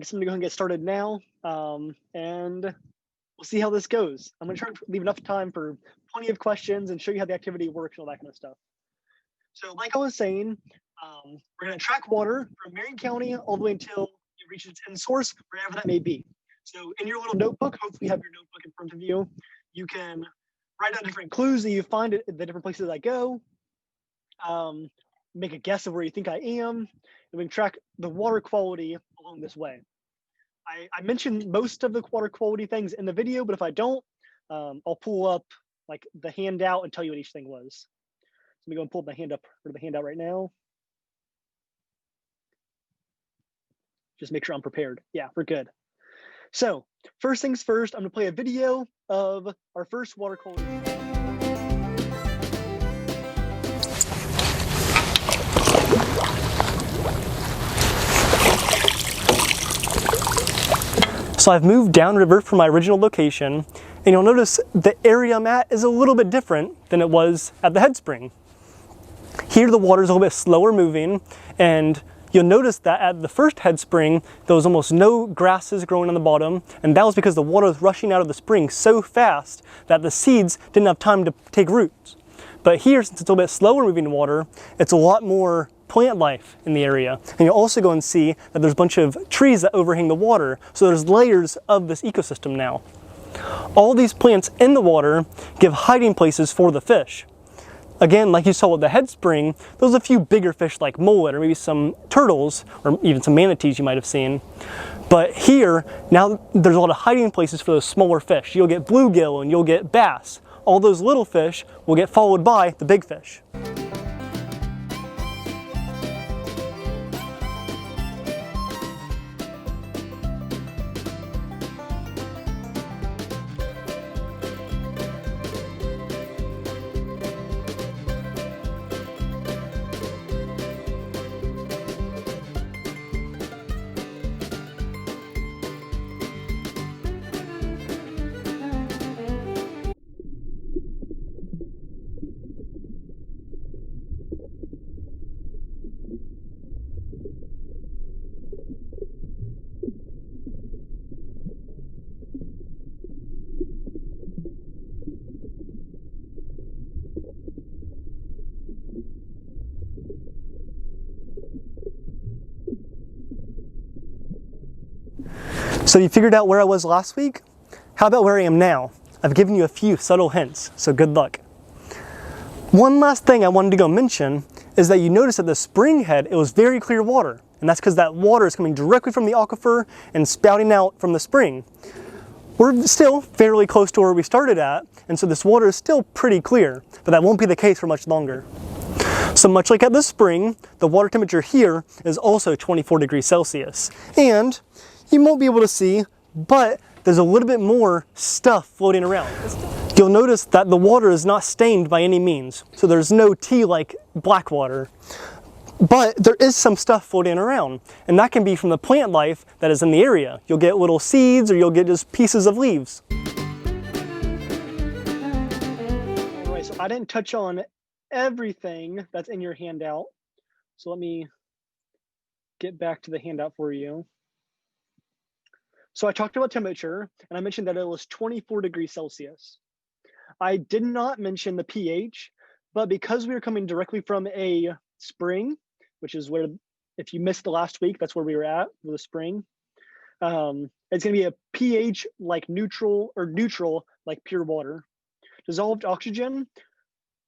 guess I'm gonna go ahead and get started now, and we'll see how this goes. I'm gonna try to leave enough time for plenty of questions and show you how the activity works and all that kind of stuff. So like I was saying, we're gonna track water from Marion County all the way until it reaches its end source, wherever that may be. So in your little notebook, hopefully you have your notebook in front of you, you can write down different clues that you find at the different places I go, make a guess of where you think I am, and we can track the water quality along this way. I mentioned most of the water quality things in the video, but if I don't, I'll pull up like the handout and tell you what each thing was. So let me go and pull my hand up for the handout right now. Just make sure I'm prepared. Yeah, we're good. So first things first, I'm gonna play a video of our first water quality. So I've moved downriver from my original location, and you'll notice the area I'm at is a little bit different than it was at the head spring. Here the water is a little bit slower moving, and you'll notice that at the first head spring, there was almost no grasses growing on the bottom, and that was because the water was rushing out of the spring so fast that the seeds didn't have time to take roots. But here, since it's a little bit slower moving water, it's a lot more plant life in the area. And you'll also go and see that there's a bunch of trees that overhang the water, so there's layers of this ecosystem now. All these plants in the water give hiding places for the fish. Again, like you saw with the head spring, there was a few bigger fish like mullet or maybe some turtles or even some manatees you might have seen. But here, now there's a lot of hiding places for those smaller fish. You'll get bluegill and you'll get bass. All those little fish will get followed by the big fish. So you figured out where I was last week? How about where I am now? I've given you a few subtle hints, so good luck. One last thing I wanted to go mention is that you notice at the spring head it was very clear water, and that's because that water is coming directly from the aquifer and spouting out from the spring. We're still fairly close to where we started at, and so this water is still pretty clear, but that won't be the case for much longer. So much like at the spring, the water temperature here is also 24 degrees Celsius, and you won't be able to see, but there's a little bit more stuff floating around. You'll notice that the water is not stained by any means, so there's no tea like black water. But there is some stuff floating around, and that can be from the plant life that is in the area. You'll get little seeds or you'll get just pieces of leaves. All right, so I didn't touch on everything that's in your handout. So let me get back to the handout for you. So I talked about temperature, and I mentioned that it was 24 degrees Celsius. I did not mention the pH, but because we were coming directly from a spring, which is where, if you missed the last week, that's where we were at with the spring. It's going to be a pH like neutral or neutral like pure water. Dissolved oxygen,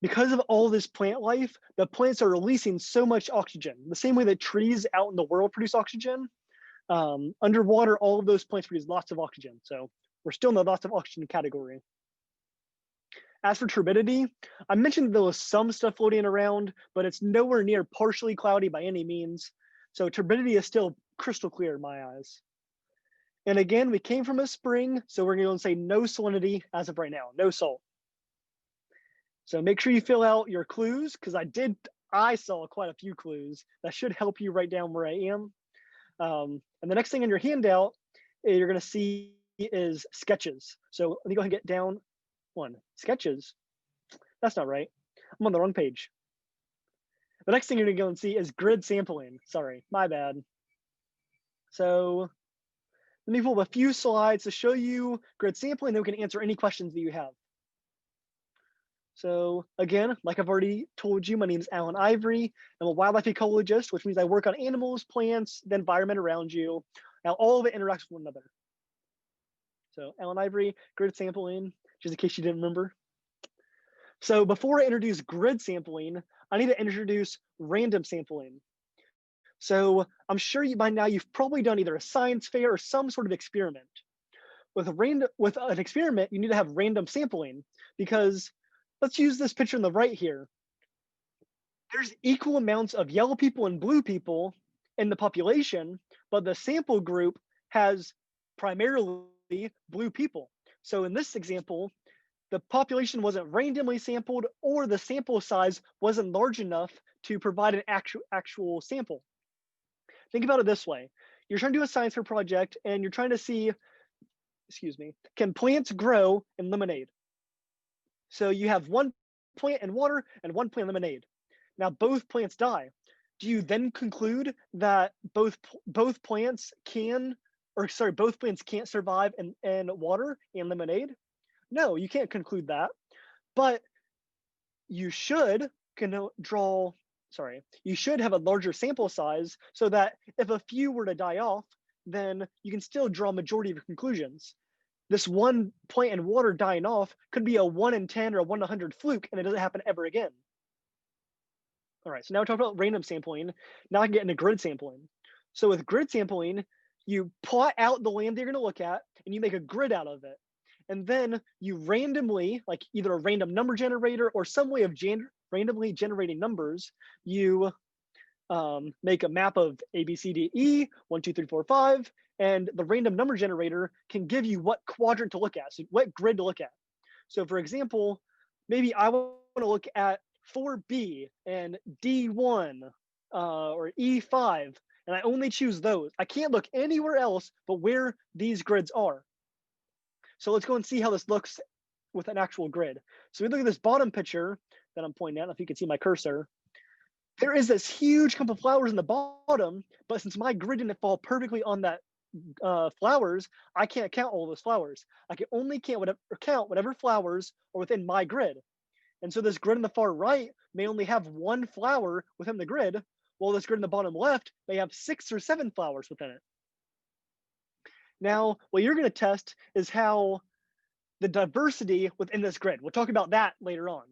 because of all this plant life, the plants are releasing so much oxygen. The same way that trees out in the world produce oxygen, underwater, all of those plants produce lots of oxygen. So we're still in the lots of oxygen category. As for turbidity, I mentioned there was some stuff floating around, but it's nowhere near partially cloudy by any means. So turbidity is still crystal clear in my eyes. And again, we came from a spring, so we're going to say no salinity as of right now, no salt. So make sure you fill out your clues, because I saw quite a few clues that should help you write down where I am. And the next thing in your handout you're going to see is sketches. So let me go ahead and get down one. Sketches. That's not right. I'm on the wrong page. The next thing you're going to go and see is grid sampling. Sorry, my bad. So Let me pull up a few slides to show you grid sampling, then we can answer any questions that you have. So again, like I've already told you, my name is Alan Ivory. I'm a wildlife ecologist, which means I work on animals, plants, the environment around you. Now all of it interacts with one another. So Alan Ivory, grid sampling, just in case you didn't remember. So before I introduce grid sampling, I need to introduce random sampling. So I'm sure by now you've probably done either a science fair or some sort of experiment. With an experiment, you need to have random sampling because let's use this picture on the right here. There's equal amounts of yellow people and blue people in the population, but the sample group has primarily blue people. So in this example, the population wasn't randomly sampled or the sample size wasn't large enough to provide an actual sample. Think about it this way. You're trying to do a science fair project and you're trying to see, excuse me, can plants grow in lemonade? So you have one plant in water and one plant in lemonade. Now both plants die. Do you then conclude that both plants can't survive in water and lemonade? No, you can't conclude that. But you should you should have a larger sample size so that if a few were to die off, then you can still draw a majority of your conclusions. This one plant in water dying off could be a 1 in 10 or a 1 in 100 fluke, and it doesn't happen ever again. All right, so now we're talking about random sampling. Now I can get into grid sampling. So with grid sampling, you plot out the land that you're going to look at, and you make a grid out of it. And then you randomly, like either a random number generator or some way of randomly generating numbers, you make a map of A, B, C, D, E, 1, 2, 3, 4, 5, and the random number generator can give you what quadrant to look at, so what grid to look at. So for example, maybe I want to look at 4B and D1 or E5, and I only choose those. I can't look anywhere else but where these grids are. So let's go and see how this looks with an actual grid. So we look at this bottom picture that I'm pointing at, if you can see my cursor. There is this huge clump of flowers in the bottom, but since my grid didn't fall perfectly on that flowers, I can't count all those flowers. I can only count whatever flowers are within my grid. And so this grid on the far right may only have one flower within the grid, while this grid in the bottom left may have 6 or 7 flowers within it. Now, what you're going to test is how the diversity within this grid. We'll talk about that later on.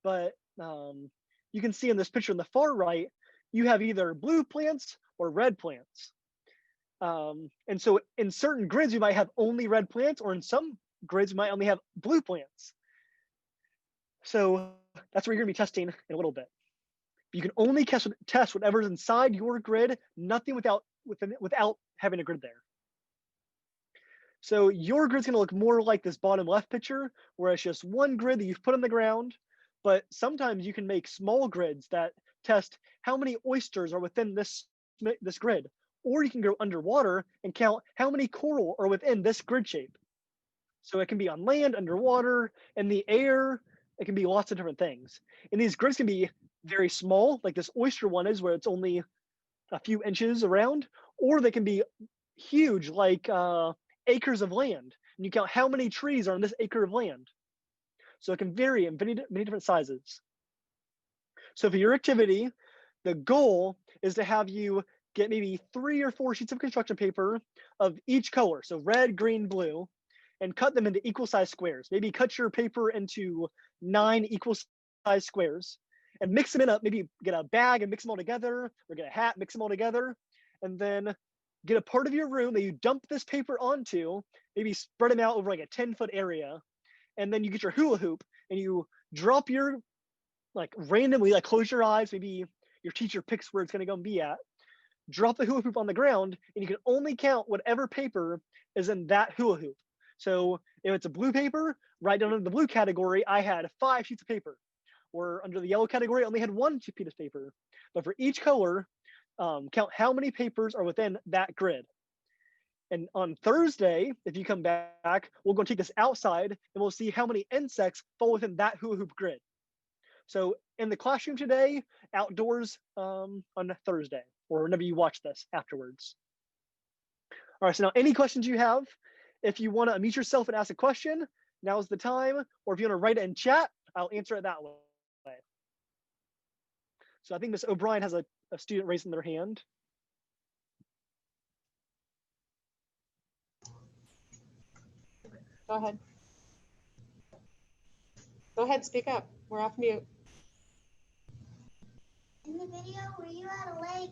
But you can see in this picture on the far right, you have either blue plants or red plants. And so in certain grids, you might have only red plants, or in some grids, you might only have blue plants. So that's what you're going to be testing in a little bit. You can only test whatever's inside your grid, nothing without having a grid there. So your grid's going to look more like this bottom left picture, where it's just one grid that you've put on the ground. But sometimes you can make small grids that test how many oysters are within this grid. Or you can go underwater and count how many coral are within this grid shape. So it can be on land, underwater, in the air. It can be lots of different things. And these grids can be very small, like this oyster one is, where it's only a few inches around. Or they can be huge, like acres of land. And you count how many trees are on this acre of land. So it can vary in many different sizes. So for your activity, the goal is to have you get maybe 3 or 4 sheets of construction paper of each color, so red, green, blue, and cut them into equal size squares. Maybe cut your paper into 9 equal size squares and mix them up. Maybe get a bag and mix them all together, or get a hat, mix them all together, and then get a part of your room that you dump this paper onto, maybe spread them out over like a 10-foot area, and then you get your hula hoop and you drop your, randomly, close your eyes, maybe your teacher picks where it's going to go and be at, drop the hula hoop on the ground, and you can only count whatever paper is in that hula hoop. So if it's a blue paper, right down in the blue category, I had 5 sheets of paper. Or under the yellow category, I only had 1 piece of paper. But for each color, count how many papers are within that grid. And on Thursday, if you come back, we're going to take this outside and we'll see how many insects fall within that hula hoop grid. So in the classroom today, outdoors on Thursday, or whenever you watch this afterwards. All right, so now any questions you have, if you want to unmute yourself and ask a question, now's the time. Or if you want to write it in chat, I'll answer it that way. So I think Miss O'Brien has a student raising their hand. Go ahead. Go ahead, speak up. We're off mute. In the video, were you at a lake?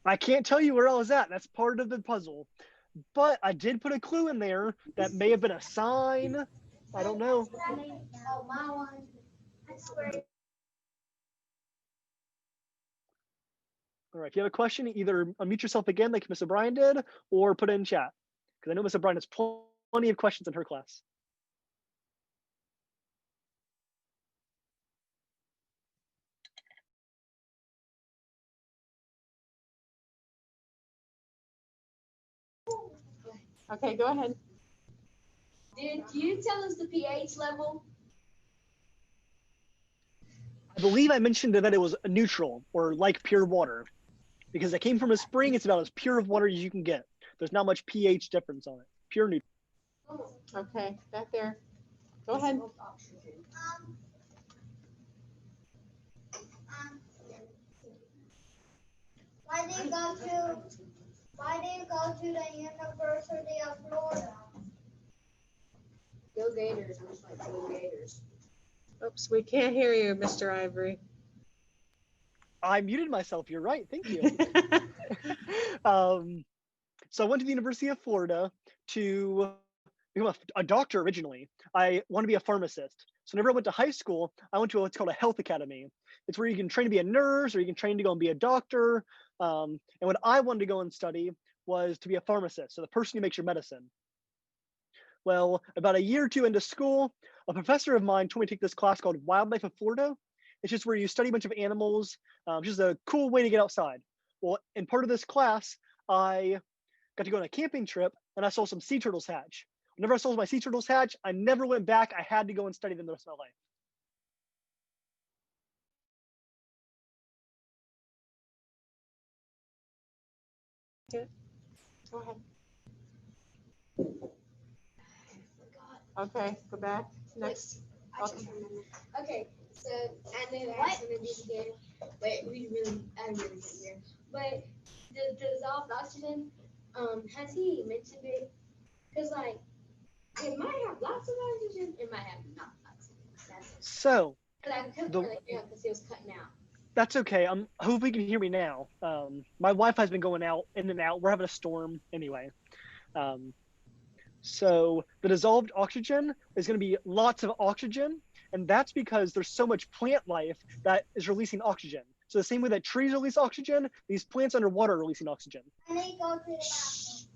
I can't tell you where I was at. That's part of the puzzle. But I did put a clue in there that may have been a sign. I don't know. Oh, my one. I swear. All right, if you have a question, either unmute yourself again like Miss O'Brien did, or put it in chat. Because I know Miss O'Brien has plenty of questions in her class. Okay, go ahead. Did you tell us the pH level? I believe I mentioned that it was neutral or like pure water. Because it came from a spring, it's about as pure of water as you can get. There's not much pH difference on it. Pure neutral. Okay, back there. Go ahead. Why do you go to the University of Florida? Go Gators. I'm just like, go Gators. Oops, we can't hear you, Mr. Ivory. I muted myself. You're right. Thank you. So I went to the University of Florida to become a doctor originally. I want to be a pharmacist. So whenever I went to high school, I went to what's called a health academy. It's where you can train to be a nurse or you can train to go and be a doctor. And what I wanted to go and study was to be a pharmacist, so the person who makes your medicine. Well, about a year or two into school, a professor of mine told me to take this class called Wildlife of Florida. It's just where you study a bunch of animals, just a cool way to get outside. Well, in part of this class, I got to go on a camping trip and I saw some sea turtles hatch. Whenever I saw my sea turtles hatch, I never went back. I had to go and study them the rest of my life. Good. Go ahead. Okay, go back. Next. Okay. Okay, so I know that I'm gonna do it again, but I don't really get here. But the dissolved oxygen, has he mentioned it? Because like, it might have lots of oxygen, it might have not oxygen. So, But I couldn't really hear him because he was cutting out. that's okay. I hope you can hear me now. My Wi-Fi's been going out in and out. We're having a storm anyway. So the dissolved oxygen is going to be lots of oxygen, and that's because there's so much plant life that is releasing oxygen. So the same way that trees release oxygen, these plants underwater are releasing oxygen. And they go to the bathroom.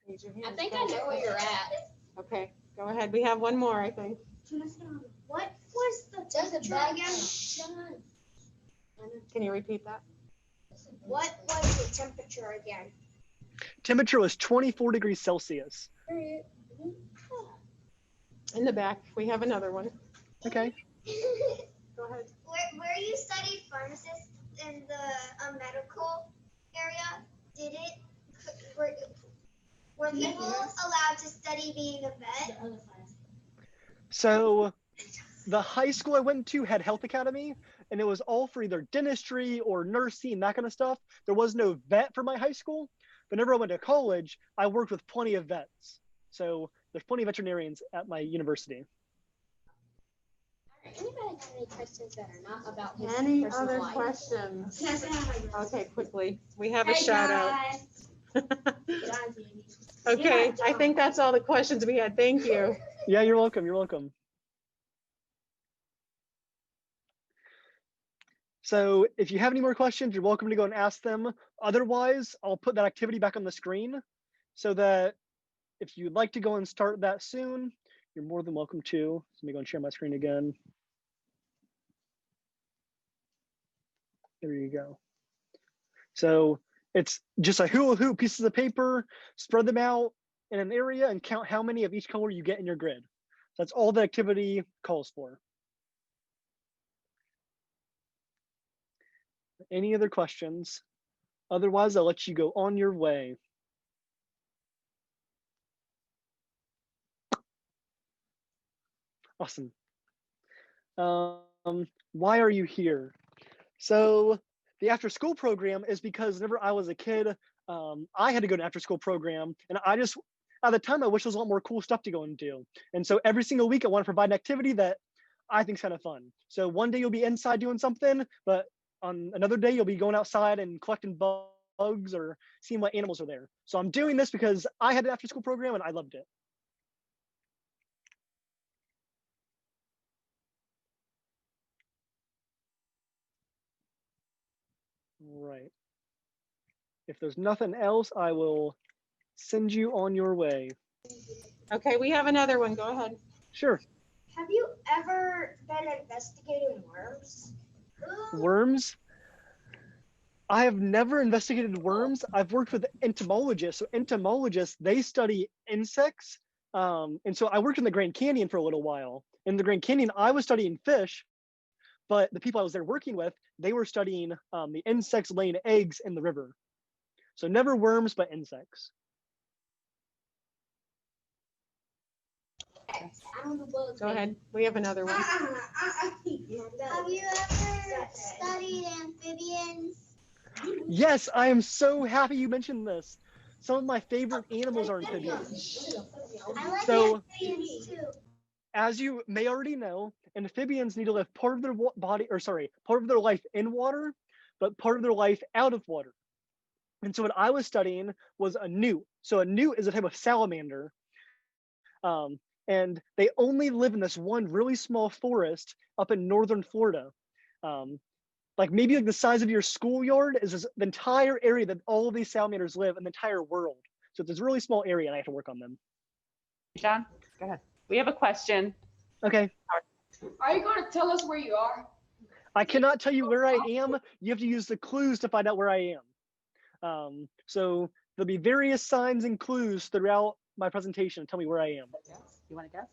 Raise your hand. I think I know where you're at. Okay, go ahead. We have one more, I think. What was the temperature again? Can you repeat that? What was the temperature again? Temperature was 24 degrees Celsius. In the back, we have another one. Okay. Go ahead. Where you studied pharmacist in the medical area, were people allowed to study being a vet? So the high school I went to had health academy, and it was all for either dentistry or nursing, that kind of stuff. There was no vet for my high school. But whenever I went to college, I worked with plenty of vets. So there's plenty of veterinarians at my university. Anybody have any questions that are not about his Any personal other life? questions? Can I say hi, my girls? Okay, quickly. We have a Hey, shout out. guys. Good on you. Okay, Yeah, I think that's all the questions we had. Thank you. Yeah, you're welcome. You're welcome. So if you have any more questions, you're welcome to go and ask them. Otherwise, I'll put that activity back on the screen so that if you'd like to go and start that soon, you're more than welcome to. So let me go and share my screen again. There you go. So it's just a hula hoop pieces of paper, spread them out in an area and count how many of each color you get in your grid. That's all the activity calls for. Any other questions? Otherwise, I'll let you go on your way. Awesome. Why are you here? So the after school program is because whenever I was a kid, I had to go to an after school program, and I just at the time I wish there was a lot more cool stuff to go and do. And so every single week I want to provide an activity that I think is kind of fun. So one day you'll be inside doing something, but on another day you'll be going outside and collecting bugs or seeing what animals are there. So I'm doing this because I had an after school program and I loved it. Right. If there's nothing else, I will send you on your way. Okay, we have another one. Go ahead. Sure. Have you ever been investigating worms? Worms? I have never investigated worms. I've worked with entomologists. So entomologists, they study insects. And so I worked in the Grand Canyon for a little while. In the Grand Canyon, I was studying fish, but the people I was there working with, they were studying the insects laying eggs in the river. So never worms, but insects. Go ahead. We have another one. Have you ever studied amphibians? Yes, I am so happy you mentioned this. Some of my favorite animals are amphibians. I like So, amphibians too. as you may already know, amphibians need to live part of their part of their life in water, but part of their life out of water. And so what I was studying was a newt. So a newt is a type of salamander. And they only live in this one really small forest up in northern Florida. Like maybe like the size of your schoolyard is the entire area that all of these salamanders live in the entire world. So it's this really small area and I have to work on them. John, go ahead. We have a question. Okay. Are you going to tell us where you are? I cannot tell you where I am. You have to use the clues to find out where I am. So there'll be various signs and clues throughout my presentation to tell me where I am. You want to guess?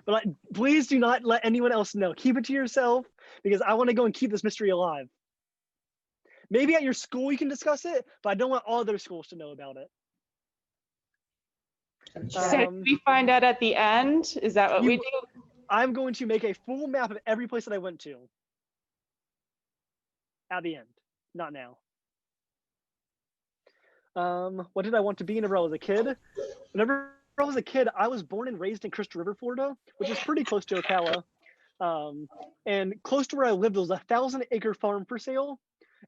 But please do not let anyone else know. Keep it to yourself because I want to go and keep this mystery alive. Maybe at your school you can discuss it, but I don't want all other schools to know about it. So we find out at the end? Is that what we do? I'm going to make a full map of every place that I went to at the end, not now. What did I want to be whenever I was a kid? Whenever I was a kid, I was born and raised in Crystal River, Florida, which is pretty close to Ocala. And close to where I lived, there was a 1,000-acre farm for sale.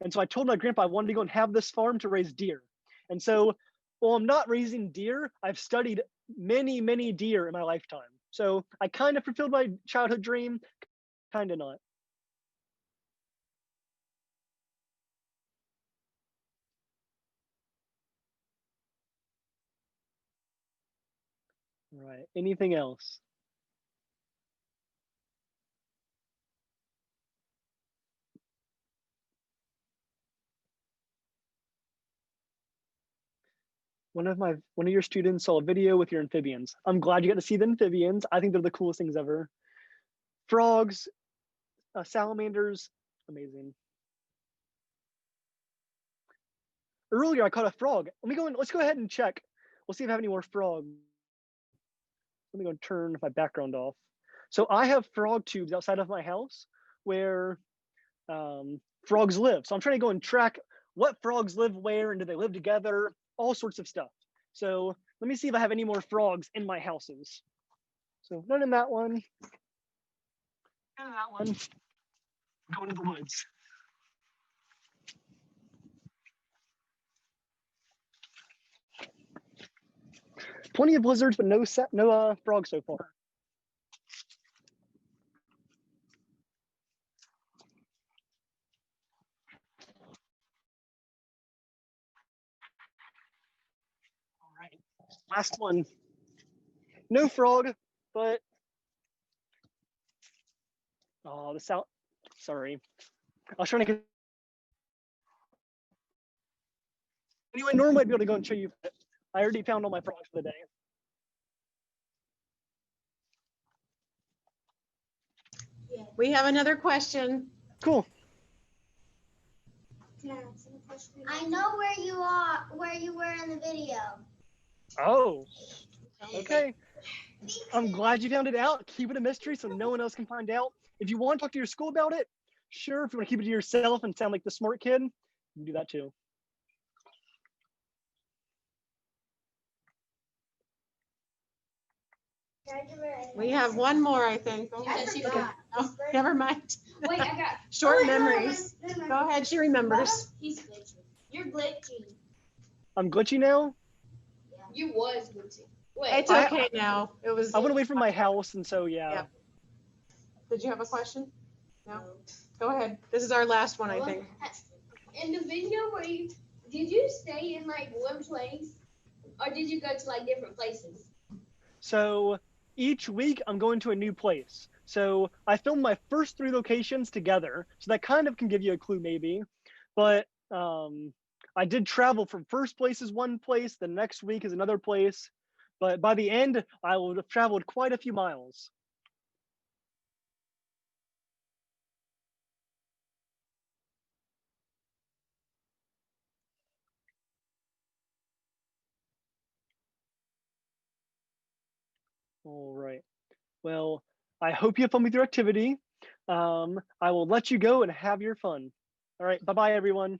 And so I told my grandpa I wanted to go and have this farm to raise deer. And so while I'm not raising deer, I've studied many, many deer in my lifetime. So I kind of fulfilled my childhood dream, kind of not. Right. Anything else? One of your students saw a video with your amphibians. I'm glad you got to see the amphibians. I think they're the coolest things ever. Frogs, salamanders, amazing. Earlier I caught a frog. Let's go ahead and check. We'll see if I have any more frogs. Let me go and turn my background off. So I have frog tubes outside of my house where frogs live. So I'm trying to go and track what frogs live where and do they live together, all sorts of stuff. So let me see if I have any more frogs in my houses. So none in that one. None in that one. Going to the woods. Plenty of lizards, but no frogs so far. All right, last one. No frog, but sorry. I was trying to get. Anyway, normally I'd be able to go and show you. But I already found all my frogs for the day. We have another question. Cool. I know where you are, where you were in the video. Oh, okay. I'm glad you found it out. Keep it a mystery so no one else can find out. If you want to talk to your school about it, sure. If you want to keep it to yourself and sound like the smart kid, you can do that too. We have one more, I think. Go ahead. She forgot. Oh, never mind. Wait, I got. Short memories. Go ahead, she remembers. He's glitching. You're glitching. I'm glitchy now. You was glitching. Wait. It's okay now. It was. I went away from my house, and so yeah. Yep. Did you have a question? No. Go ahead. This is our last one, I think. In the video where did you stay in like one place, or did you go to like different places? So each week I'm going to a new place. So I filmed my first 3 locations together. So that kind of can give you a clue maybe. But I did travel from first place is one place, the next week is another place. But by the end, I will have traveled quite a few miles. All right. Well, I hope you have fun with your activity. I will let you go and have your fun. All right. Bye-bye, everyone.